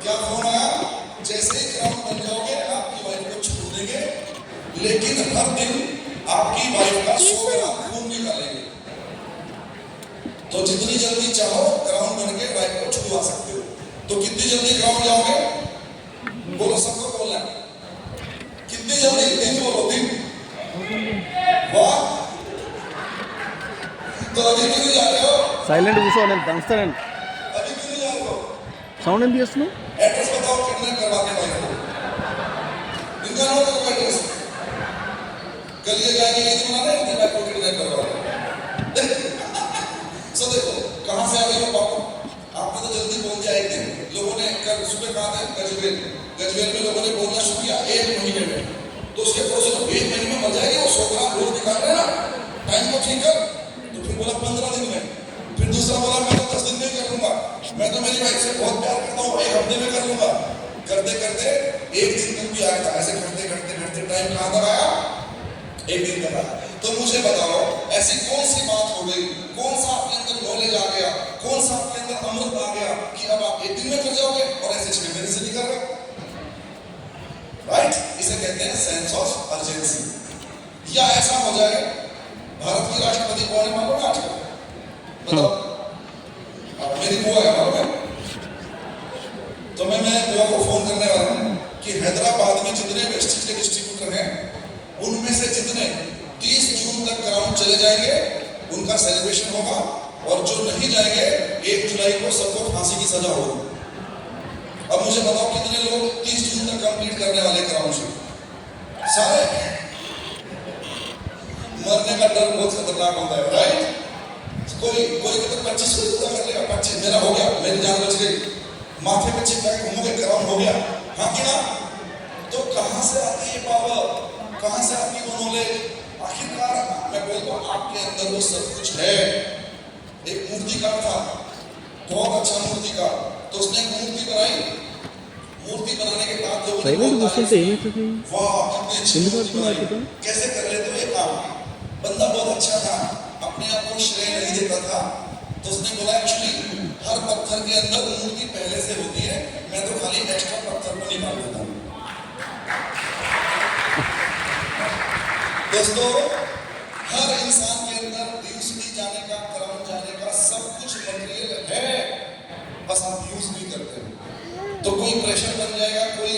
क्या फोन आया? जैसे ही ग्राउंड बन जाओगे आपकी वाइफ को छोड़ देंगे, लेकिन हर दिन आपकी वाइफ का 100 ग्राम खून निकालेंगे। तो जितनी जल्दी चाहो ग्राउंड बन के वाइफ को छुड़वा सकते हो। तो कितनी जल्दी ग्राउंड जाओगे? बोलो, सबको बोलना है। कितनी जल्दी? दिन बोलो, दिन। वाह, तो अभी क्यों नहीं जा रहे हो? సైలెంట్ కూర్చో, నేను దంచుతానండి. अभी क्यों नहीं जा रहे हो? సౌండ్ ఎందుకు చేస్తున్నావు? एड्रेस बताओ, किडनैप करवाते हैं भाई को। इनका नाम तो एड्रेस कल ये जाएंगे, ये दिन मना रहे हैं को किडनैप करवा रहे हैं। सो देखो कहां से आ गए हो पापा? आपने तो जल्दी बोल दिया। एक दिन लोगों ने कल सुबह कहा था गजवेल में लोगों ने बोलना शुरू किया 1 महीने में। तो उसके पड़ोसी लोग 1 महीने में मर जाएंगे, वो 100 ग्राम रोज निकाल रहे हैं ना, टाइम को ठीक कर। तो फिर बोला 15 दिन में, फिर दूसरा बोला मैं तो 10 दिन में कर लूंगा, मैं तो मेरी वाइफ से बहुत प्यार करता हूँ, 1 हफ्ते में कर लूंगा। करते करते 1 दिन तक भी आया था। ऐसे करते करते करते टाइम कहां तक आया? 1 दिन तक आया। तो मुझे बताओ ऐसी कौन सी बात हो गई, कौन सा आपके अंदर नॉलेज आ गया, कौन सा आपके अंदर अमृत आ गया कि अब आप 1 दिन में कर जाओगे और ऐसे 6 महीने से नहीं कर रहे? राइट, इसे कहते हैं सेंस ऑफ अर्जेंसी। या ऐसा हो जाए, भारत की राष्ट्रपति कौन है मालूम है आजकल? बताओ। मेरी बुआ है मालूम है? तो मैं बुआ को फोन करने वाला हूं कि हैदराबाद में जितने वेस्टेज के डिस्ट्रीब्यूटर हैं उनमें से जितने 30 जून तक ग्राउंड चले जाएंगे उनका सेलिब्रेशन होगा, और जो नहीं जाएंगे 1 जुलाई को सबको फांसी की सजा होगी। अब मुझे बताओ कितने लोग 30 जून तक कंप्लीट करने वाले ग्राउंड से? सारे। मरने का डर बहुत खतरनाक होता है, राइट? कोई तो 25 को पूरा कर लेगा, 25 मेरा हो गया, मेरी जान बच गई, माथे पे चिपका के घूमोगे ग्राउंड हो गया, हाँ कि ना? तो कहां से आती है पावर, कहां से आती वो नॉलेज? आखिरकार मैं बोलता हूं आपके अंदर वो सब कुछ है। एक मूर्तिकार था, बहुत अच्छा मूर्तिकार, तो उसने एक मूर्ति बनाई। मूर्ति बनाने के बाद लोगों ने वाह कितनी अच्छी मूर्ति बनाई, कैसे कर लेते हो ये काम? बंदा बहुत अच्छा था, अपने आप को श्रेय नहीं देता था। तो उसने बोला एक्चुअली हर पत्थर के अंदर मूर्ति पहले से होती है, मैं तो खाली एक्स्ट्रा पत्थर को निकाल देता हूँ। दोस्तों, हर इंसान के अंदर ड्यूसिटी जाने का, ग्राउंड जाने का सब कुछ मटेरियल है, बस आप यूज नहीं करते हो। तो कोई प्रेशर बन जाएगा, कोई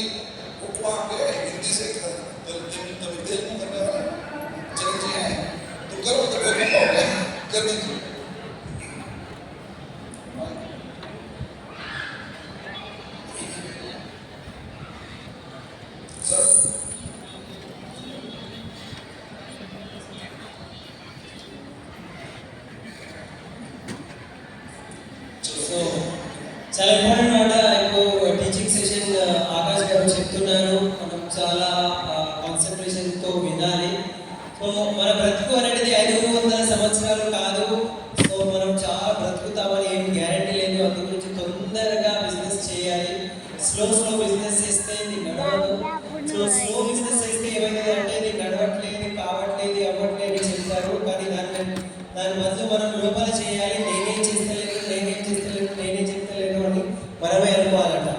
हिंदी से तेलुगु करने वाला चैलेंज है, तो करो तो कर दीजिए। सर చాలా ఇంపార్టెంట్ మాట ఇప్పుడు టీచింగ్ సెషన్ ఆకాష్ గారు చెప్తున్నారు. మనం చాలా కాన్సన్ట్రేషన్తో వినాలి. సో మన బ్రతుకు అనేది 500 సంవత్సరాలు కాదు. సో మనం చాలా బ్రతుకుతామని ఏం గ్యారంటీ లేదు. అందు గురించి తొందరగా బిజినెస్ చేయాలి. స్లో బిజినెస్ చేస్తే ఇది నడవదు. సో స్లో బిజినెస్ చేస్తే ఏమైందంటే ఇది నడవట్లేదు, కావట్లేదు, అవ్వట్లేదు చెప్తారు. కానీ దాని బదులు మనం లోపల చేయాలి. నేనేం చేస్తలేను అని మనమే అనుకోవాలట.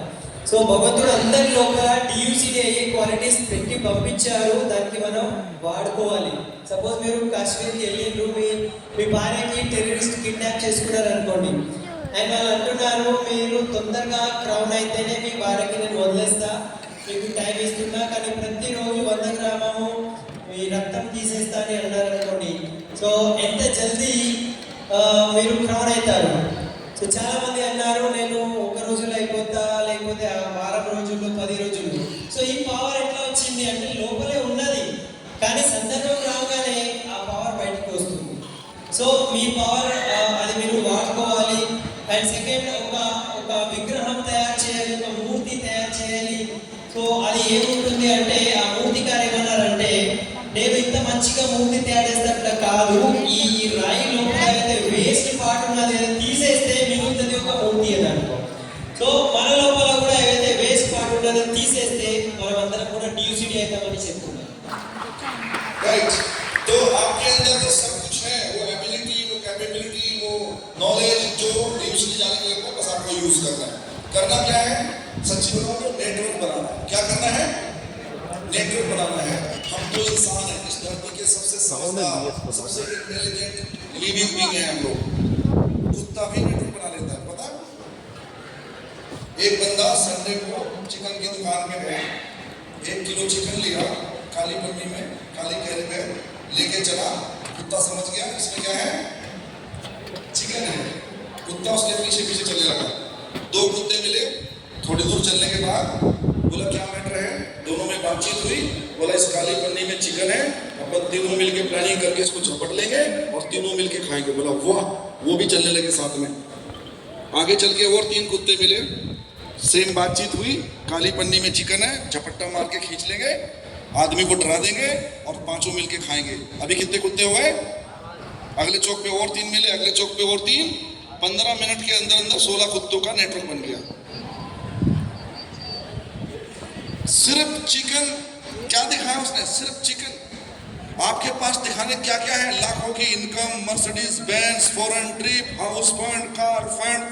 సో భగవంతుడు అందరి లోపల డియూసిడి అయ్యే క్వాలిటీస్ పెట్టి పంపించారు, దానికి మనం వాడుకోవాలి. సపోజ్ మీరు కాశ్మీర్కి వెళ్ళిండ్రు, మీ భార్యకి టెర్రరిస్ట్ కిడ్నాప్ చేసుకున్నారు అనుకోండి, అండ్ వాళ్ళు అంటున్నారు మీరు తొందరగా క్రౌన్ అయితేనే మీ భార్యకి నేను వదిలేస్తా, మీకు టైం ఇస్తున్నా, కానీ ప్రతిరోజు 100 గ్రామము మీ రక్తం తీసేస్తా అని అన్నారు అనుకోండి. సో ఎంత జల్దీ మీరు క్రౌన్ అవుతారు. సో చాలా మంది అన్నారు నేను 1 రోజులో అయిపోతా, లేకపోతే 10 రోజుల్లో 10 రోజుల్లో. సో ఈ పవర్ ఎట్లా వచ్చింది అంటే లోపలే ఉన్నది, కానీ సందర్భం రాగానే ఆ పవర్ బయటకు వస్తుంది. సో మీ పవర్ అది మీరు వాడుకోవాలి. అండ్ సెకండ్, ఒక విగ్రహం తయారు చేయాలి, ఒక మూర్తి తయారు చేయాలి. సో అది ఏముంటుంది అంటే ఆ మూర్తికారు ఏమన్నారంటే నేను ఇంత మంచిగా మూర్తి తయారు చేస్తే కాదు, ఈ రాయి లోపల అయితే వేస్ట్ పార్ట్ ఉన్నది తీసేస్తే మిగులుతుంది ఒక మూర్తి అని అనుకో. సో మన లోపల కూడా ఏదైతే వేస్ట్ పార్ట్ ఉన్నదో తీసేస్తే మనం అందరం కూడా డ్యూసిటీ అవుతామని చెప్తున్నాం. राइट, तो आपके अंदर तो सब कुछ है, वो एबिलिटी, वो कैपेबिलिटी, वो नॉलेज जो ड्यूसिटी जाने के लिए बस आपको यूज करना है। करना क्या है? सच्ची बताओ तो नेटवर्क बनाना है। क्या करना है? नेटवर्क बनाना है। हम तो इंसान हैं, इस धरती के सबसे समझदार, सबसे इंटेलिजेंट लिविंग बीइंग हैं हम लोग। कुत्ता भी नेटवर्क बना लेता है, पता है? एक बंदा संडे को चिकन की दुकान में गया, 1 किलो चिकन लिया, काली पन्नी में, काली कैरी में लेके चला। कुत्ता समझ गया इसमें क्या है? चिकन है। कुत्ता उसके पीछे पीछे चलने लगा। 2 कुत्ते मिले, थोड़ी दूर चलने के बाद बोला क्या मैटर है? दोनों में बातचीत हुई। बोला इस काली पन्नी में चिकन है, अपन तीनों मिलके प्लानिंग करके इसको झपट लेंगे और तीनों मिलके खाएंगे। बोला वाह, वो भी चलने लगे साथ में। आगे चल के और 3 कुत्ते मिले, सेम बातचीत हुई, काली पन्नी में चिकन है, झपट्टा मार के खींच लेंगे, आदमी को डरा देंगे और 5 मिलके खाएंगे। अभी कितने कुत्ते हो गए? अगले चौक पे और 3 मिले, अगले चौक पे और 3। 15 मिनट के अंदर अंदर 16 कुत्तों का नेटवर्क बन गया। सिर्फ चिकन। क्या दिखाया उसने? सिर्फ चिकन। आपके पास दिखाने क्या क्या है? लाखों की income, Mercedes Benz, foreign trip, house fund, car fund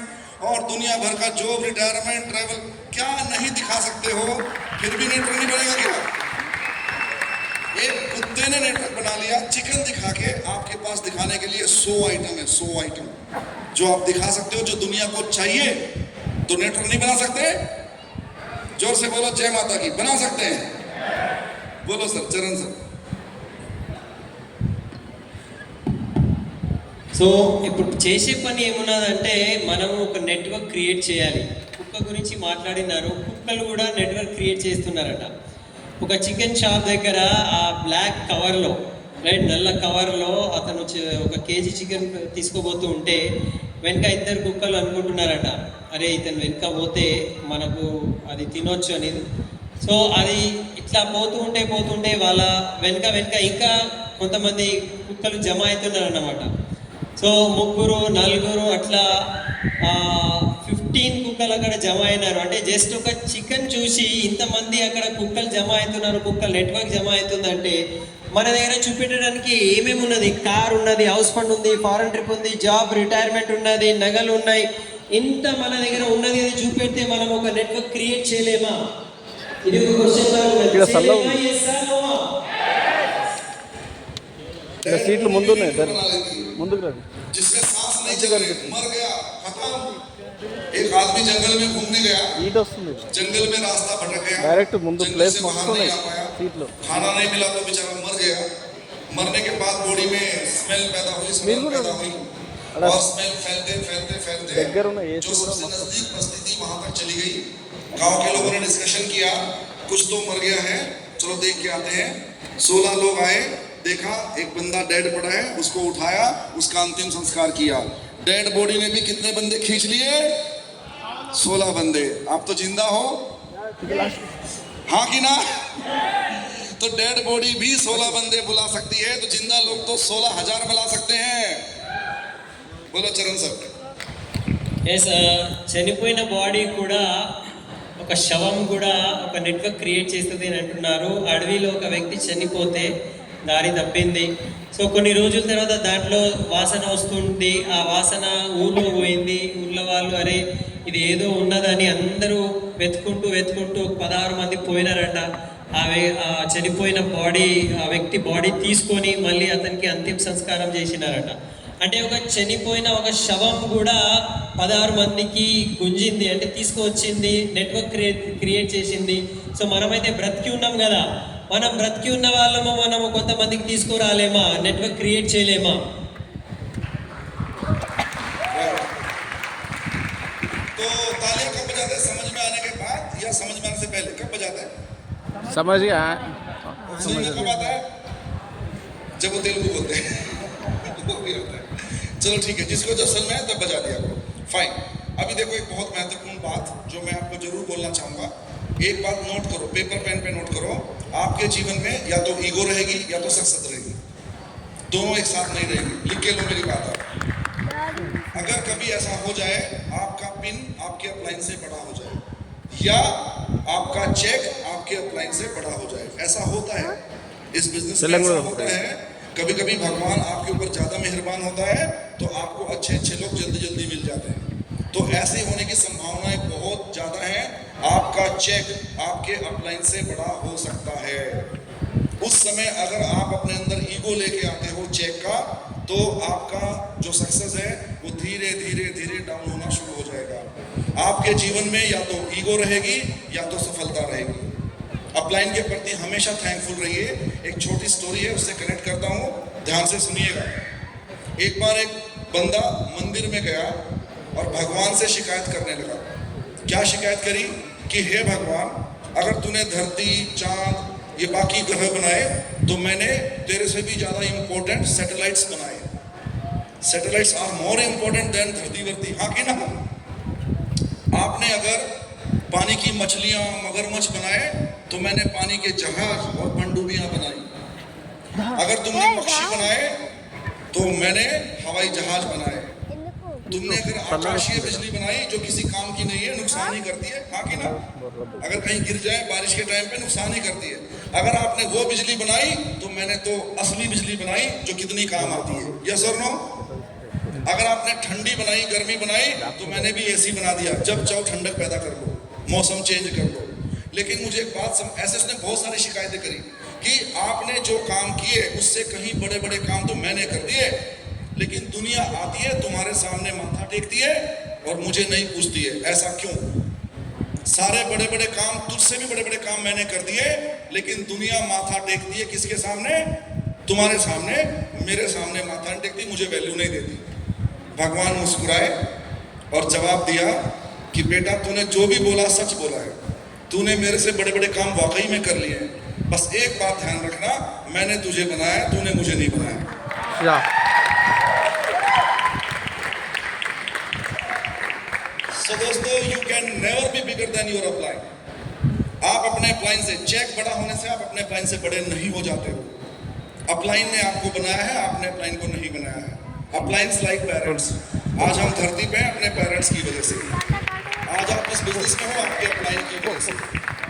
और दुनिया भर का जॉब, रिटायरमेंट, ट्रैवल। क्या नहीं दिखा सकते हो? फिर भी नेटवर्क नहीं बनेगा क्या? एक कुत्ते ने नेटवर्क बना लिया चिकन दिखा के। आपके पास दिखाने के लिए 100 आइटम है, 100 आइटम जो आप दिखा सकते हो, जो दुनिया को चाहिए। तो नेटवर्क नहीं बना सकते? जोर से बोलो जय माता की। बना सकते हैं? बोलो सर, चरण सर। సో ఇప్పుడు చేసే పని ఏమున్నదంటే మనం ఒక నెట్వర్క్ క్రియేట్ చేయాలి. కుక్క గురించి మాట్లాడినారు, కుక్కలు కూడా నెట్వర్క్ క్రియేట్ చేస్తున్నారట. ఒక చికెన్ షాప్ దగ్గర ఆ బ్లాక్ కవర్లో, రైట్, నల్ల కవర్లో అతను ఒక కేజీ చికెన్ తీసుకోబోతూ ఉంటే వెనక 2 కుక్కలు అనుకుంటున్నారట, అరే ఇతను వెనక పోతే మనకు అది తినొచ్చు అనేది. సో అది ఇట్లా పోతుంటే వాళ్ళ వెనక ఇంకా కొంతమంది కుక్కలు జమ అవుతున్నారు అన్నమాట. సో 3, 4 అట్లా 15 కుక్కలు అక్కడ జమ అయినారు. అంటే జస్ట్ ఒక చికెన్ చూసి ఇంతమంది అక్కడ కుక్కలు జమ అవుతున్నారు, కుక్కల నెట్వర్క్ జమ అవుతుందంటే మన దగ్గర చూపెట్టడానికి ఏమేమి ఉన్నది? కార్ ఉన్నది, హౌస్ ఫండ్ ఉంది, ఫారెన్ ట్రిప్ ఉంది, జాబ్, రిటైర్మెంట్ ఉన్నది, నగలు ఉన్నాయి. ఇంత మన దగ్గర ఉన్నది అది చూపెడితే మనం ఒక నెట్వర్క్ క్రియేట్ చేయలేమా? ఇది ఒక క్వశ్చన్. సీట్లు ముందున్నాయి, ముందుకు రండి. जिसमें सांस नहीं चल रही, मर गया, खत्म। एक आदमी जंगल में घूमने गया, ఈట వస్తుంది. जंगल में रास्ता भटक गया, డైరెక్ట్ ముందు जंगल ప్లేస్ से మస్తు बाहर ఉన్నాయి नहीं आ पाया, సీట్లు. खाना नहीं मिला तो बेचारा मर गया। मरने के बाद बॉडी में स्मेल पैदा हुई, स्मेल पैदा हुई और स्मेल फैलते దగ్గర ఉన్న ఏసీ जो కూడా सबसे మస్తు. नजदीक बस्ती थी वहां तक चली गई। गांव के लोगों ने डिस्कशन किया, कुछ तो मर गया है, चलो देख के आते हैं। 16 लोग आए, देखा एक बंदा डेड पड़ा है, उसको उठाया, उसका अंतिम संस्कार किया। डेड बॉडी में भी कितने बंदे खींच लिए? 16 बंदे। आप तो जिंदा हो, हाँ कि ना? तो डेड बॉडी भी 16 बंदे बुला सकती है, तो जिंदा लोग तो 16,000 बुला सकते हैं। बोलो चरण सर। ఎస్, చనిపోయిన బాడీ కూడా, ఒక శవం కూడా ఒక నెట్వర్క్ క్రియేట్ చేస్తుంది అని అంటున్నారు. అడవిలో ఒక వ్యక్తి చనిపోతే దారి తప్పింది. సో కొన్ని రోజుల తర్వాత దాంట్లో వాసన వస్తుంది. ఆ వాసన ఊళ్ళో పోయింది. ఊళ్ళో వాళ్ళు అరే ఇది ఏదో ఉన్నదని అందరూ వెతుకుంటూ 16 మంది పోయినారట. ఆ చనిపోయిన బాడీ, ఆ వ్యక్తి బాడీ తీసుకొని మళ్ళీ అతనికి అంతిమ సంస్కారం చేసినారట. అంటే ఒక చనిపోయిన ఒక శవం కూడా 16 మందికి గుంజింది, అంటే తీసుకువచ్చింది, నెట్వర్క్ క్రియేట్ చేసింది. సో మనమైతే బ్రతికి ఉన్నాం కదా, మనం బ్రతికి ఉన్న వాళ్ళము మనము కొంతమందికి తీసుకురాలేమా? నెట్వర్క్ క్రియేట్ చేయలేమా? तो तालियां कब बजाते हैं? समझ में आने के बाद या समझ में आने से पहले? कब बजाते हैं? समझ गया. समझ में कब आता है? जब वो तेलुगु बोलते हैं वो भी होता है। चलो ठीक है, जिसको जब समझ में आए तब बजा दिया करो, फाइन। अभी देखो एक बहुत महत्वपूर्ण बात जो मैं आपको जरूर बोलना चाहूँगा। एक बात नोट करो, पेपर पेन पे नोट करो। आपके जीवन में या तो ईगो रहेगी या तो सक्सेस रहेगी, दोनों एक साथ नहीं रहेगी। लिख के लो मेरी बात। अगर कभी ऐसा हो जाए आपका पिन आपके अपलाइन से बड़ा हो जाए या आपका चेक आपके अपलाइन से बड़ा हो जाए, ऐसा होता है इस बिजनेस में, ऐसा होता है। कभी कभी भगवान आपके ऊपर ज़्यादा मेहरबान होता है तो आपको अच्छे लोग जल्दी मिल जाते हैं। तो ऐसे होने की संभावनाएं बहुत चेक आपके अपलाइन से बड़ा हो सकता है। उस समय अगर आप अपने अंदर ईगो लेके आते हो चेक का, तो आपका जो सक्सेस है वो धीरे धीरे धीरे डाउन होना शुरू हो जाएगा। आपके जीवन में या तो ईगो रहेगी या तो सफलता रहेगी। अपलाइन के प्रति हमेशा थैंकफुल रहिए। एक छोटी स्टोरी है, उससे कनेक्ट करता हूँ, ध्यान से सुनिएगा। एक बार एक बंदा मंदिर में गया और भगवान से शिकायत करने लगा। क्या शिकायत करी कि हे भगवान, अगर तूने धरती, चांद, ये बाकी ग्रह बनाए तो मैंने तेरे से भी ज़्यादा इंपॉर्टेंट सैटेलाइट्स बनाए। Satellites are more important than धरती वर्ती, हाँ कि ना? आपने अगर पानी की मछलियाँ, मगरमच्छ बनाए तो मैंने पानी के जहाज और पनडुब्बियाँ बनाई। अगर तुमने पक्षी बनाए तो मैंने हवाई जहाज बनाए। तुमने अगर आकाशीय बिजली बनाई जो किसी काम की नहीं है, नुकसान ही करती है, हाँ कि ना? अगर कहीं गिर जाए बारिश के टाइम पे नुकसान ही करती है। अगर आपने वो बिजली बनाई तो मैंने तो असली बिजली बनाई जो कितनी काम आती है। यस और नो? अगर आपने ठंडी बनाई, गर्मी बनाई, तो मैंने भी एसी बना दिया, जब चाहो ठंडक पैदा कर लो, मौसम चेंज कर लो। लेकिन मुझे एक बात ऐसे उसने बहुत सारी शिकायतें करी कि आपने जो काम किए उससे कहीं बड़े बड़े काम तो मैंने कर दिए, लेकिन दुनिया आती है तुम्हारे सामने माथा टेकती है और मुझे नहीं पूछती है, ऐसा क्यों? सारे बड़े बड़े काम, तुझसे भी बड़े बड़े काम मैंने कर दिए, लेकिन दुनिया माथा टेकती है किसके सामने? तुम्हारे सामने। मेरे सामने माथा नहीं टेकती, मुझे वैल्यू नहीं देती। भगवान मुस्कुराए और जवाब दिया कि बेटा, तूने जो भी बोला सच बोला है। तूने मेरे से बड़े बड़े काम वाकई में कर लिए हैं, बस एक बात ध्यान रखना, मैंने तुझे बनाया, तूने मुझे नहीं बनाया। So दोस्तों, you can never be bigger than your upline। आप अपने अपलाइन से, चेक बड़ा होने से आप अपने अपलाइन से बड़े नहीं हो जाते हो। अपलाइन ने आपको बनाया है, आपने अपलाइन को नहीं बनाया है। अपलाइंस लाइक पेरेंट्स। आज हम धरती पे हैं अपने पेरेंट्स की वजह से। आज आप इस बिजनेस में हो आपके अपलाइन की वजह से।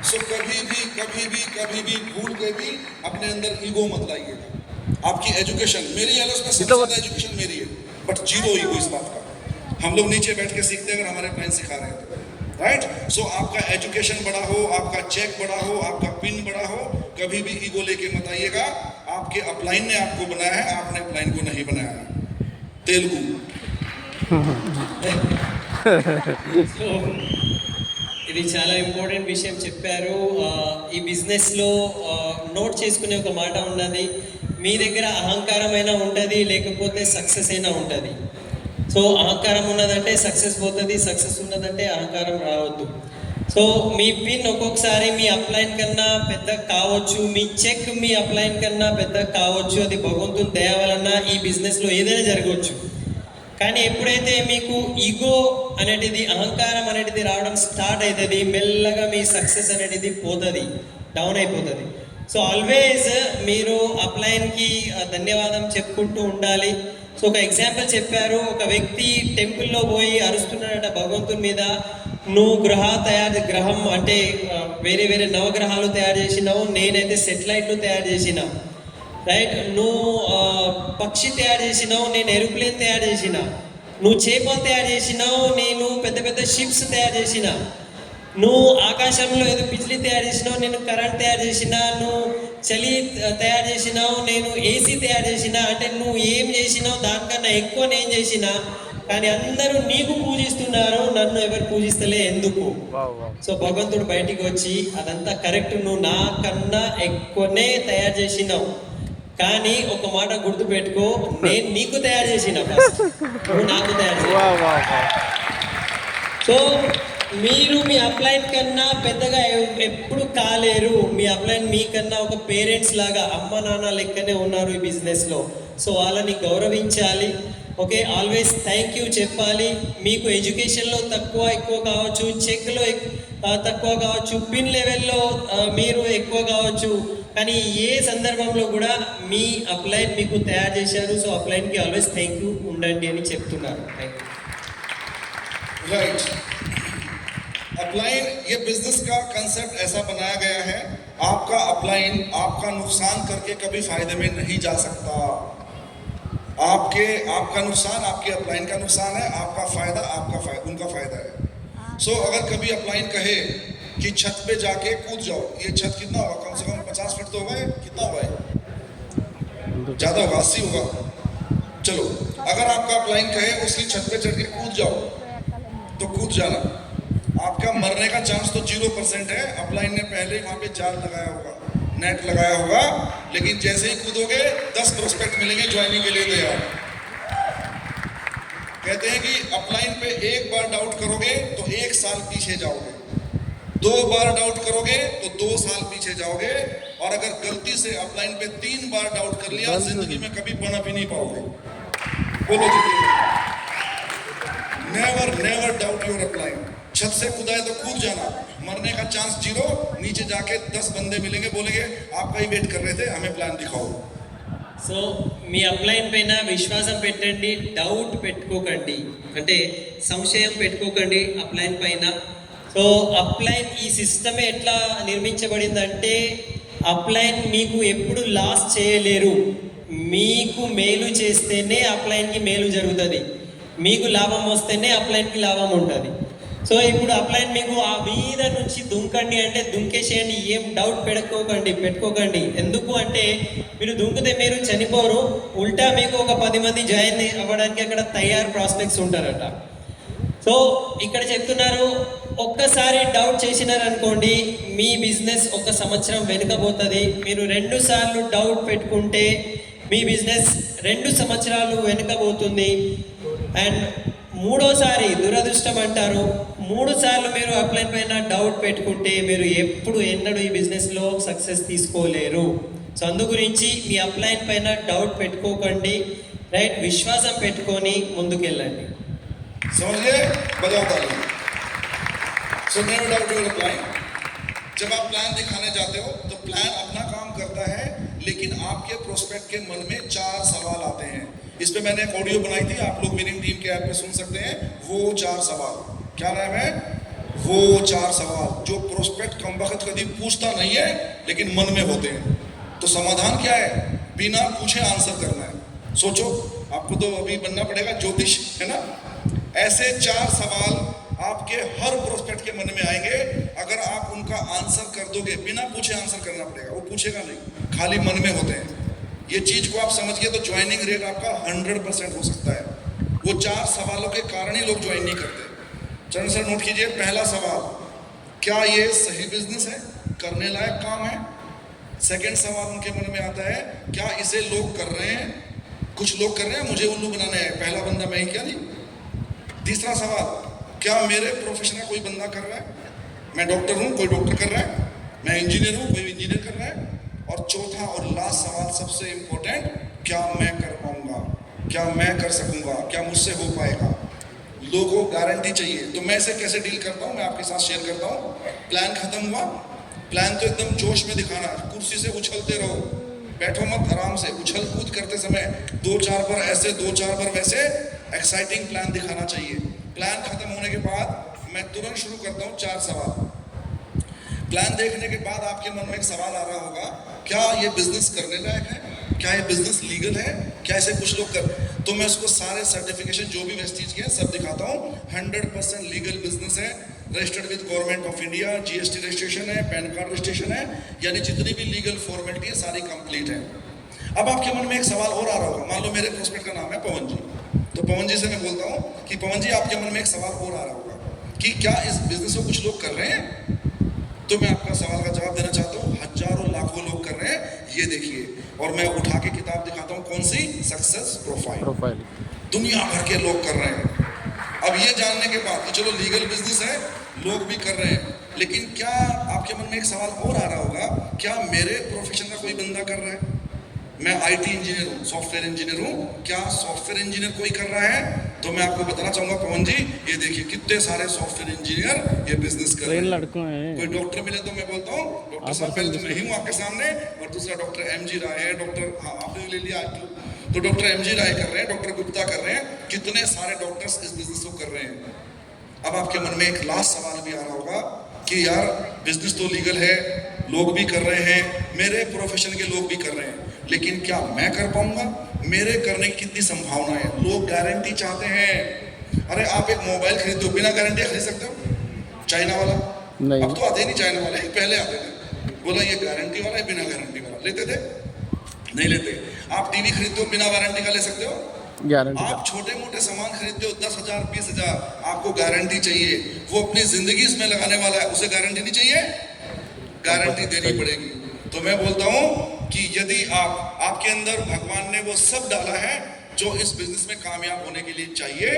सो कभी भी भूल के भी अपने अंदर ईगो मत लाइएगा। आपकी एजुकेशन, मेरी एलओएस में सबसे ज़्यादा एजुकेशन मेरी है, बट जीरो ईगो इस बात का। हम लोग नीचे बैठ के सीखते हैं, अगर हमारे अपलाइन सिखा रहे हैं तो, राइट? सो आपका एजुकेशन बड़ा हो, आपका चेक बड़ा हो, आपका पिन बड़ा हो, कभी भी ईगो लेके मत आइएगा। आपके अपलाइन ने आपको बनाया है, आपने अपलाइन को नहीं बनाया है। तेलुगु ఇది చాలా ఇంపార్టెంట్ విషయం చెప్పారు. ఈ బిజినెస్లో నోట్ చేసుకునే ఒక మాట ఉన్నది, మీ దగ్గర అహంకారం అయినా ఉంటుంది, లేకపోతే సక్సెస్ అయినా ఉంటుంది. సో అహంకారం ఉన్నదంటే సక్సెస్ పోతుంది, సక్సెస్ ఉన్నదంటే అహంకారం రావద్దు. సో మీ పిన్ ఒక్కొక్కసారి మీ అప్లైన్ కన్నా పెద్ద కావచ్చు, మీ చెక్ మీ అప్లైన్ కన్నా పెద్ద కావచ్చు. అది భగవంతుని దయ వలన ఈ బిజినెస్లో ఏదైనా జరగవచ్చు. కానీ ఎప్పుడైతే మీకు ఈగో అనేటిది, అహంకారం అనేటిది రావడం స్టార్ట్ అవుతుంది, మెల్లగా మీ సక్సెస్ అనేటిది పోతుంది, డౌన్ అయిపోతుంది. సో ఆల్వేస్ మీరు అప్లైన్కి ధన్యవాదం చెప్పుకుంటూ ఉండాలి. సో ఒక ఎగ్జాంపుల్ చెప్పారు, ఒక వ్యక్తి టెంపుల్లో పోయి అరుస్తున్నాడట భగవంతుని మీద, నువ్వు గ్రహం అంటే వేరే వేరే నవగ్రహాలు తయారు చేసినావు, నేనైతే సెటిలైట్లు తయారు చేసిన, రైట్? నువ్వు పక్షి తయారు చేసినావు, నేను ఏరోప్లేన్ తయారు చేసిన, నువ్వు చేపలు తయారు చేసినావు, నేను పెద్ద పెద్ద షిప్స్ తయారు చేసిన, నువ్వు ఆకాశంలో ఏదో బిజ్లీ తయారు చేసినావు, నేను కరెంట్ తయారు చేసిన, నువ్వు చలి తయారు చేసినావు, నేను ఏసీ తయారు చేసిన. అంటే నువ్వు ఏం చేసినావు దానికన్నా ఎక్కువ నేను చేసిన, కానీ అందరూ నీకు పూజిస్తున్నారు, నన్ను ఎవరు పూజిస్తలే, ఎందుకు? సో భగవంతుడు బయటికి వచ్చి, అదంతా కరెక్ట్, నువ్వు నాకన్నా ఎక్కువనే తయారు చేసినావు, కానీ ఒక మాట గుర్తుపెట్టుకో, నేను నీకు తయారు చేసిన, ఫస్ట్ నువ్వు నాకు తయారు చేసిన. సో మీరు మీ అప్లైన్ కన్నా పెద్దగా ఎప్పుడు కాలేరు. మీ అప్లైన్ మీకన్నా ఒక పేరెంట్స్ లాగా, అమ్మ నాన్న లెక్కనే ఉన్నారు ఈ బిజినెస్లో. సో వాళ్ళని గౌరవించాలి. ఓకే, ఆల్వేస్ థ్యాంక్ యూ చెప్పాలి. మీకు ఎడ్యుకేషన్లో తక్కువ ఎక్కువ కావచ్చు, చెక్లో తక్కువ కావచ్చు, పిన్ లెవెల్లో మీరు ఎక్కువ కావచ్చు, కానీ ఏ సందర్భంలో కూడా మీ అప్లైన్ మీకు తయారు చేశారు. సో అప్లైన్కి ఆల్వేస్ థ్యాంక్ యూ ఉండండి అని చెప్తున్నారు. Thank you. राइट। अपलाइन, ये बिजनेस का कंसेप्ट ऐसा बनाया गया है, आपका अपलाइन आपका नुकसान करके कभी फायदे में नहीं जा सकता। आपका नुकसान आपके अपलाइन का नुकसान है, आपका फायदा उनका फायदा है। सो अगर कभी अपलाइन कहे कि छत पे जाके कूद जाओ। ये छत कितना होगा, कम से कम 50 फीट तो होगा, ये कितना होगा, ये ज्यादा होगा, 80 होगा। चलो अगर आपका अपलाइन कहे उसकी छत पे चढ़ के कूद जाओ तो कूद जाना, आपका मरने का चांस तो 0% है। अपलाइन ने पहले ही वहां पे जाल लगाया होगा, नेट लगाया होगा, लेकिन जैसे ही कूदोगे 10 प्रोस्पेक्ट मिलेंगे ज्वाइनिंग के लिए तैयार। कहते हैं कि अपलाइन पे एक बार डाउट करोगे तो 1 साल पीछे जाओगे, 2 बार डाउट करोगे तो 2 साल पीछे जाओगे, और अगर गलती से अपलाइन पे 3 बार डाउट कर लिया जिंदगी में कभी बना भी नहीं पाओगे। बोलो जी, never never doubt your upline. छत से कूदा है तो कूद जाना, मरने का चांस 0। नीचे जाके 10 बंदे मिलेंगे, बोलेंगे आपका ही वेट कर रहे थे, हमें प्लान दिखाओ। సో మీ అప్లైన్ పైన విశ్వాసం పెట్టండి, డౌట్ పెట్టుకోకండి, అంటే సంశయం పెట్టుకోకండి అప్లైన్ పైన. సో అప్లైన్ ఈ సిస్టమ్ ఎట్లా నిర్మించబడిందంటే అప్లైన్ మీకు ఎప్పుడు లాస్ చేయలేరు. మీకు మేలు చేస్తేనే అప్లైన్కి మేలు జరుగుతుంది, మీకు లాభం వస్తేనే అప్లైన్కి లాభం ఉంటుంది. సో ఇప్పుడు అప్లైన్ మీకు ఆ మీద నుంచి దుంకండి అంటే దుంకేసేయండి, ఏం డౌట్ పెట్టుకోకండి. ఎందుకు అంటే మీరు దుంకితే మీరు చనిపోరు, ఉల్టా మీకు ఒక 10 మంది జాయిన్ అవ్వడానికి అక్కడ తయారు ప్రాస్పెక్ట్స్ ఉంటారట. సో ఇక్కడ చెప్తున్నారు, ఒక్కసారి డౌట్ చేసినారనుకోండి మీ బిజినెస్ 1 సంవత్సరం వెనుకపోతుంది. మీరు 2 సార్లు డౌట్ పెట్టుకుంటే మీ బిజినెస్ 2 సంవత్సరాలు వెనుకబోతుంది. అండ్ 3వసారి దురదృష్టం అంటారు, 3 సార్లు మీరు అప్లైన్ పైన డౌట్ పెట్టుకుంటే మీరు ఎన్నడూ ఈ బిజినెస్లో సక్సెస్ తీసుకోలేరు. సో అందు గురించి మీ అప్లైన్ పైన డౌట్ పెట్టుకోకండి, రైట్, విశ్వాసం పెట్టుకొని ముందుకెళ్ళండి. समझिए, बजाओ ताली। So never doubt your plan. जब आप प्लान दिखाने जाते हो तो प्लान अपना काम करता है, लेकिन आपके प्रोस्पेक्ट के मन में 4 सवाल आते हैं। इस पे मैंने एक ऑडियो बनाई थी, आप लोग विनिंग टीम के ऐप पे सुन सकते हैं। वो 4 सवाल, क्या नाम है, वो 4 सवाल जो प्रोस्पेक्ट कम वक्त कभी पूछता नहीं है लेकिन मन में होते हैं। तो समाधान क्या है, बिना पूछे आंसर करना है। सोचो, आपको तो अभी बनना पड़ेगा ज्योतिष, है ना। ऐसे 4 सवाल आपके हर प्रोस्पेक्ट के मन में आएंगे, अगर आप उनका आंसर कर दोगे, बिना पूछे आंसर करना पड़ेगा, वो पूछेगा नहीं, खाली मन में होते हैं। ये चीज को आप समझ गए तो ज्वाइनिंग रेट आपका 100% हो सकता है। वो 4 सवालों के कारण ही लोग ज्वाइन नहीं करते। चरण सर नोट कीजिए, पहला सवाल, क्या ये सही बिजनेस है, करने लायक काम है। सेकंड सवाल उनके मन में आता है, क्या इसे लोग कर रहे हैं, कुछ लोग कर रहे हैं, मुझे उल्लू बनाने हैं, पहला बंदा मैं ही क्या नहीं। तीसरा सवाल, क्या मेरे प्रोफेशन का कोई बंदा कर रहा है, मैं डॉक्टर हूँ कोई डॉक्टर कर रहा है, मैं इंजीनियर हूँ कोई इंजीनियर कर रहा है। और चौथा और लास्ट सवाल सबसे इंपॉर्टेंट, क्या मैं कर पाऊंगा, क्या मैं कर सकूंगा, क्या मुझसे हो पाएगा। लोगों को गारंटी चाहिए। तो मैं इसे कैसे डील करता हूँ, मैं आपके साथ शेयर करता हूँ। प्लान खत्म हुआ, प्लान तो एकदम जोश में दिखाना, कुर्सी से उछलते रहो, बैठो मत, आराम से उछल कूद करते समय 2-4 बार ऐसे 2-4 बार वैसे एक्साइटिंग प्लान दिखाना चाहिए। प्लान खत्म होने के बाद मैं तुरंत शुरू करता हूँ 4 सवाल। प्लान देखने के बाद आपके मन में एक सवाल आ रहा होगा, क्या ये बिजनेस करने लायक है, क्या ये बिजनेस लीगल है, क्या ऐसे कुछ लोग कर। तो मैं उसको सारे सर्टिफिकेशन जो भी वेस्टीज के हैं सब दिखाता हूँ। 100% लीगल बिजनेस है, registered with government of India, GST registration है, पैन कार्ड रजिस्ट्रेशन है, यानी जितनी भी लीगल फॉर्मेलिटी है सारी कंप्लीट है। अब आपके मन में एक सवाल और आ रहा होगा, मान लो मेरे प्रोस्पेक्ट का नाम है पवन जी, तो पवन जी से मैं बोलता हूँ कि पवन जी आपके मन में एक सवाल और आ रहा होगा कि क्या इस बिजनेस को कुछ लोग कर रहे हैं। तो मैं आपका सवाल का जवाब देना चाहता हूँ, हजारों लाखों लोग कर रहे हैं, ये देखिए। और मैं उठा के किताब दिखाता हूँ, कौन सी, सक्सेस प्रोफाइल, दुनिया भर के लोग कर रहे हैं। अब ये जानने के बाद कि चलो लीगल बिजनेस है, लोग भी कर रहे हैं, लेकिन क्या आपके मन में एक सवाल और आ रहा होगा, क्या मेरे प्रोफेशन का कोई बंदा कर रहा है। मैं IT इंजीनियर हूँ, सॉफ्टवेयर इंजीनियर हूँ, क्या सॉफ्टवेयर इंजीनियर कोई कर रहा है। तो मैं आपको बताना चाहूंगा पवन जी, ये देखिए कितने सारे सॉफ्टवेयर इंजीनियर ये बिजनेस कर रहे हैं। कोई डॉक्टर मिले तो मैं बोलता हूँ डॉक्टर साहब, पहले तो मैं ही हूँ आपके सामने, और दूसरा डॉक्टर MG राय है, डॉक्टर, हाँ आपने ले लिया तो डॉक्टर MG राय कर रहे हैं, डॉक्टर गुप्ता कर रहे हैं, कितने सारे डॉक्टर्स इस बिजनेस को कर रहे हैं। अब आपके मन में एक लास्ट सवाल भी आ रहा होगा कि यार बिजनेस तो लीगल है, लोग भी कर रहे हैं, मेरे प्रोफेशन के लोग भी कर रहे हैं, लेकिन क्या मैं कर पाऊंगा, मेरे करने की कितनी संभावना है। लोग गारंटी चाहते हैं। अरे आप एक मोबाइल खरीदो, बिना गारंटी खरीद सकते हो, चाइना वाला, नहीं। अब तो आते नहीं चाइना वाले, पहले आते थे। बोला ये गारंटी वाला है, बिना गारंटी वाला लेते थे? नहीं लेते। आप टीवी खरीदते हो बिना वारंटी का ले सकते हो? गारंटी आप छोटे मोटे सामान खरीदते हो 10,000 20,000, आपको गारंटी चाहिए। वो अपनी जिंदगी इसमें लगाने वाला है, उसे गारंटी नहीं चाहिए? गारंटी देनी पड़ेगी। तो मैं बोलता हूं कि यदि आपके अंदर भगवान ने वो सब डाला है जो इस बिजनेस में कामयाब होने के लिए चाहिए,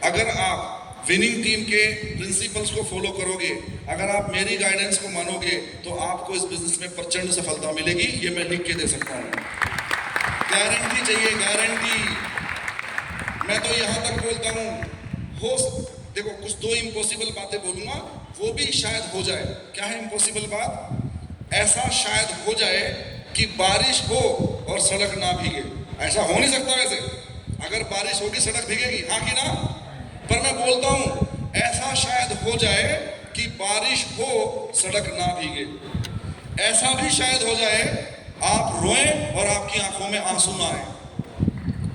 अगर आप विनिंग टीम के प्रिंसिपल्स को फॉलो करोगे, अगर आप मेरी गाइडेंस को मानोगे, तो आपको इस बिजनेस में प्रचंड सफलता मिलेगी। ये मैं लिख के दे सकता हूँ। गारंटी चाहिए, गारंटी। मैं तो यहां तक बोलता हूं, देखो कुछ दो इम्पॉसिबल बातें बोलूंगा, वो भी शायद हो जाए। क्या है इम्पॉसिबल बात? ऐसा शायद हो जाए कि बारिश हो और सड़क ना भीगे। ऐसा हो नहीं सकता वैसे। अगर बारिश होगी सड़क भीगेगी, हाँ कि ना? पर मैं बोलता हूं ऐसा शायद हो जाए कि बारिश हो सड़क ना भीगे। ऐसा भी शायद हो जाए आप रोएं और आपकी आंखों में आंसू ना आए।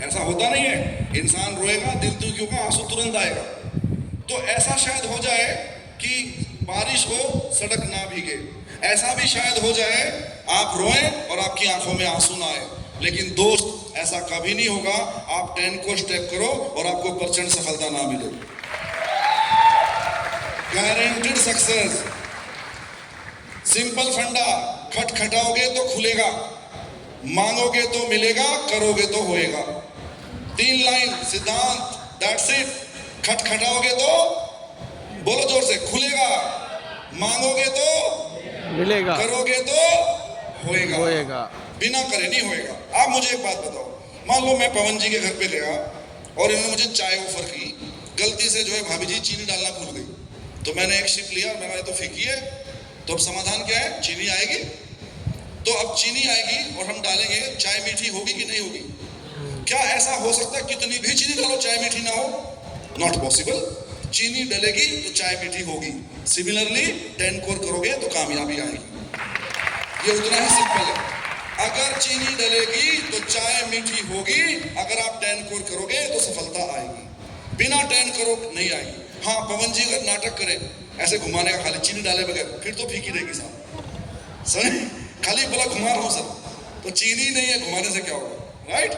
ऐसा होता नहीं है, इंसान रोएगा, दिल दुखी होगा, आंसू तुरंत आएगा। तो ऐसा शायद हो जाए कि बारिश हो सड़क ना भीगे। ऐसा भी शायद हो जाए आप रोएं और आपकी आंखों में आंसू ना आए। लेकिन दोस्त, ऐसा कभी नहीं होगा। आप 10 को स्टेप करो और आपको प्रचंड सफलता ना मिले। गारंटेड सक्सेस, सिंपल फंडा। खटखटाओगे तो खुलेगा, मांगोगे तो मिलेगा, करोगे तो होएगा। 3 लाइन सिद्धांत, दैट्स इट। खटखटाओगे तो, बोलो जोर से, खुलेगा, मांगोगे तो मिलेगा, करोगे तो होएगा। बिना करे नहीं होएगा। आप मुझे एक बात बताओ, मान लो मैं पवन जी के घर पे गया और इन्होंने मुझे चाय ऑफर की। गलती से जो है भाभी जी चीनी डालना भूल गई, तो मैंने एक सिप लिया, मैंने कहा तो फीकी है। तो अब समाधान क्या है? चीनी आएगी। तो अब चीनी आएगी और हम डालेंगे, चाय मीठी होगी कि नहीं होगी? क्या ऐसा हो सकता है कितनी भी चीनी डालो चाय मीठी ना हो? Not possible. चीनी डलेगी तो चाय मीठी होगी। सिमिलरली 10 कोर करोगे तो कामयाबी आएगी। ये उतना ही सिंपल है। अगर चीनी डलेगी तो चाय मीठी होगी, अगर आप 10 कोर करोगे तो सफलता आएगी। बिना 10 करोड़ नहीं आएगी। हाँ, पवन जी अगर नाटक करें ऐसे घुमाने का, खाली चीनी डाले बगैर, फिर तो फीकी रहेगी साहब। सही, खाली बोला घुमा रहा हूं सर, तो चीनी नहीं है, घुमाने से क्या होगा? राइट?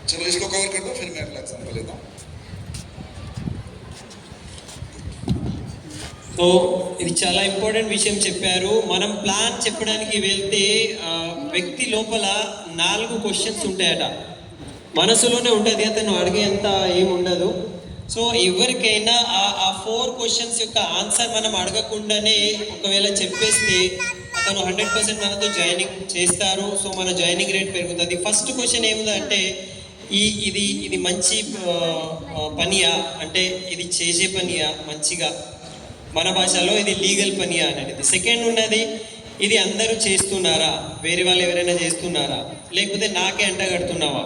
चलो इसको कवर कर दो, फिर मैं अगला एग्जाम्पल लेता हूं। సో ఇది చాలా ఇంపార్టెంట్ విషయం చెప్పారు. మనం ప్లాన్ చెప్పడానికి వెళ్తే వ్యక్తి లోపల 4 క్వశ్చన్స్ ఉంటాయట. మనసులోనే ఉంటుంది, అతను అడిగేంత ఏముండదు. సో ఎవరికైనా ఆ 4 క్వశ్చన్స్ యొక్క ఆన్సర్ మనం అడగకుండానే ఒకవేళ చెప్పేస్తే అతను 100% మనతో జాయినింగ్ చేస్తారు. సో మన జాయినింగ్ రేట్ పెరుగుతుంది. ఫస్ట్ క్వశ్చన్ ఏముందంటే, ఇది మంచి పనియా, అంటే ఇది చేసే పనియా మంచిగా, మన భాషలో ఇది లీగల్ పనియా అనేది. సెకండ్ ఉన్నది, ఇది అందరూ చేస్తున్నారా, వేరే వాళ్ళు ఎవరైనా చేస్తున్నారా, లేకపోతే నాకే అంటగడుతున్నావా.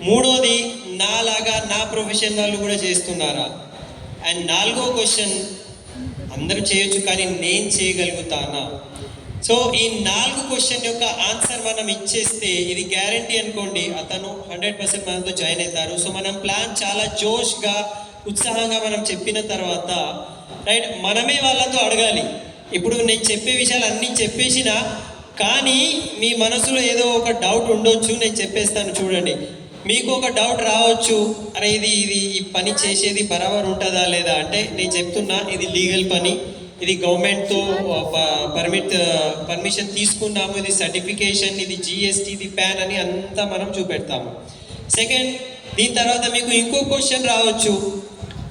మూడోది, నాలాగా నా ప్రొఫెషన్ వాళ్ళు కూడా చేస్తున్నారా. అండ్ 4వ క్వశ్చన్, అందరూ చేయొచ్చు కానీ నేను చేయగలుగుతానా. సో ఈ 4 క్వశ్చన్ యొక్క ఆన్సర్ మనం ఇచ్చేస్తే ఇది గ్యారంటీ అనుకోండి, అతను 100% మనతో జాయిన్ అవుతారు. సో మనం ప్లాన్ చాలా జోష్గా, ఉత్సాహంగా మనం చెప్పిన తర్వాత రైట్, మనమే వాళ్ళతో అడగాలి. ఇప్పుడు నేను చెప్పే విషయాలు అన్నీ చెప్పేసినా కానీ మీ మనసులో ఏదో ఒక డౌట్ ఉండొచ్చు. నేను చెప్పేస్తాను చూడండి. మీకు ఒక డౌట్ రావచ్చు, అరే ఈ పని చేసేది బరాబర్ ఉంటుందా లేదా అంటే, నేను చెప్తున్నా ఇది లీగల్ పని, ఇది గవర్నమెంట్తో పర్మిషన్ తీసుకున్నాము, ఇది సర్టిఫికేషన్, ఇది జిఎస్టీ, ఇది ప్యాన్ అని అంతా మనం చూపెడతాము. సెకండ్, దీని తర్వాత మీకు ఇంకో క్వశ్చన్ రావచ్చు,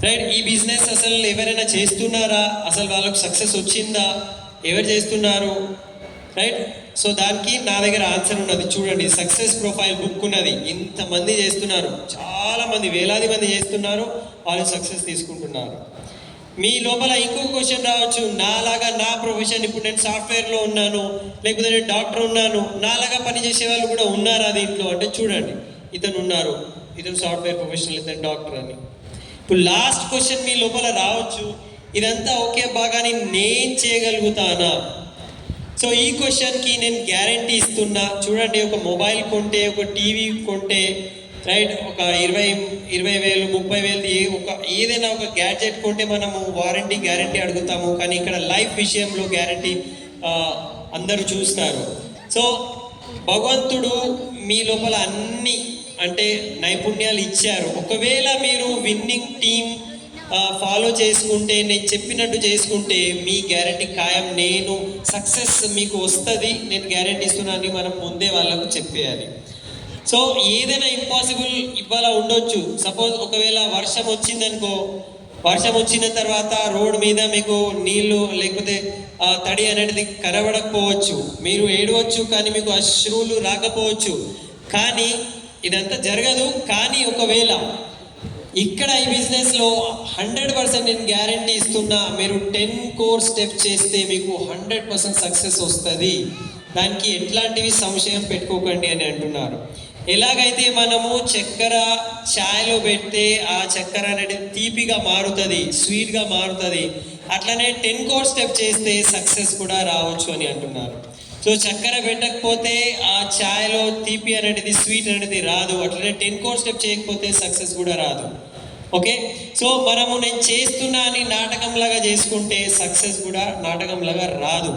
రైట్, ఈ బిజినెస్ అసలు ఎవరైనా చేస్తున్నారా, అసలు వాళ్ళకు సక్సెస్ వచ్చిందా, ఎవరు చేస్తున్నారు, రైట్. సో దానికి నా దగ్గర ఆన్సర్ ఉన్నది. చూడండి, సక్సెస్ ప్రొఫైల్ బుక్ ఉన్నది. ఇంతమంది చేస్తున్నారు, చాలామంది, వేలాది మంది చేస్తున్నారు, వాళ్ళు సక్సెస్ తీసుకుంటున్నారు. మీ లోపల ఇంకో క్వశ్చన్ రావచ్చు, నాలాగా నా ప్రొఫెషన్, ఇప్పుడు నేను సాఫ్ట్వేర్లో ఉన్నాను, లేకపోతే నేను డాక్టర్ ఉన్నాను, నాలాగా పనిచేసే వాళ్ళు కూడా ఉన్నారా దీంట్లో అంటే, చూడండి ఇతను ఉన్నారు, ఇతను సాఫ్ట్వేర్ ప్రొఫెషనల్, ఇతను డాక్టర్ అని. ఇప్పుడు లాస్ట్ క్వశ్చన్ మీ లోపల రావచ్చు, ఇదంతా ఓకే బాగానే నేను చేయగలుగుతానా. సో ఈ క్వశ్చన్కి నేను గ్యారంటీ ఇస్తున్నా. చూడండి, ఒక మొబైల్ కొంటే, ఒక టీవీ కొంటే రైట్, ఒక 20,000 30,000 ఏదైనా ఒక గ్యాడ్జెట్ కొంటే మనము వారంటీ గ్యారంటీ అడుగుతాము, కానీ ఇక్కడ లైఫ్ విషయంలో గ్యారంటీ అందరూ చూస్తారు. సో భగవంతుడు మీ లోపల అన్ని అంటే నైపుణ్యాలు ఇచ్చారు. ఒకవేళ మీరు విన్నింగ్ టీమ్ ఫాలో చేసుకుంటే, నేను చెప్పినట్టు చేసుకుంటే మీ గ్యారంటీ ఖాయం. నేను సక్సెస్ మీకు వస్తుంది, నేను గ్యారంటీ ఇస్తున్నాను మనం ముందే వాళ్ళకు చెప్పేయాలి. సో ఏదైనా ఇంపాసిబుల్ ఇవాళ ఉండొచ్చు. సపోజ్ ఒకవేళ వర్షం వచ్చిందనుకో, వర్షం వచ్చిన తర్వాత రోడ్ మీద మీకు నీళ్లు లేకపోతే తడి అనేది కనబడకపోవచ్చు, మీరు ఏడవచ్చు కానీ మీకు అశ్రువులు రాకపోవచ్చు, కానీ ఇదంతా జరగదు. కానీ ఒకవేళ ఇక్కడ ఈ బిజినెస్లో 100% నేను గ్యారంటీ ఇస్తున్నా, మీరు 10 కోర్ స్టెప్ చేస్తే మీకు 100% సక్సెస్ వస్తుంది. దానికి ఎట్లాంటివి సంశయం పెట్టుకోకండి అని అంటున్నారు. ఎలాగైతే మనము చక్కెర ఛాయ్లో పెడితే ఆ చక్కెర అనేది తీపిగా మారుతుంది, స్వీట్గా మారుతుంది, అట్లనే 10 కోర్ స్టెప్ చేస్తే సక్సెస్ కూడా రావచ్చు అని అంటున్నారు. సో చక్కెర పెట్టకపోతే ఆ ఛాయ్లో తీపి అనేది స్వీట్ అనేది రాదు, అట్లనే 10 కోర్ స్టెప్ చేయకపోతే సక్సెస్ కూడా రాదు. ఓకే, సో మనము నేను చేస్తున్నా అని నాటకంలాగా చేసుకుంటే సక్సెస్ కూడా నాటకంలాగా రాదు.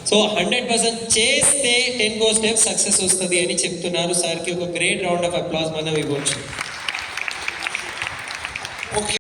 సో 100% చేస్తే 10 కోర్ స్టెప్ సక్సెస్ వస్తుంది అని చెప్తున్నారు. సార్కి ఒక గ్రేట్ రౌండ్ ఆఫ్ అప్లాజ్ మనం ఇవ్వచ్చు.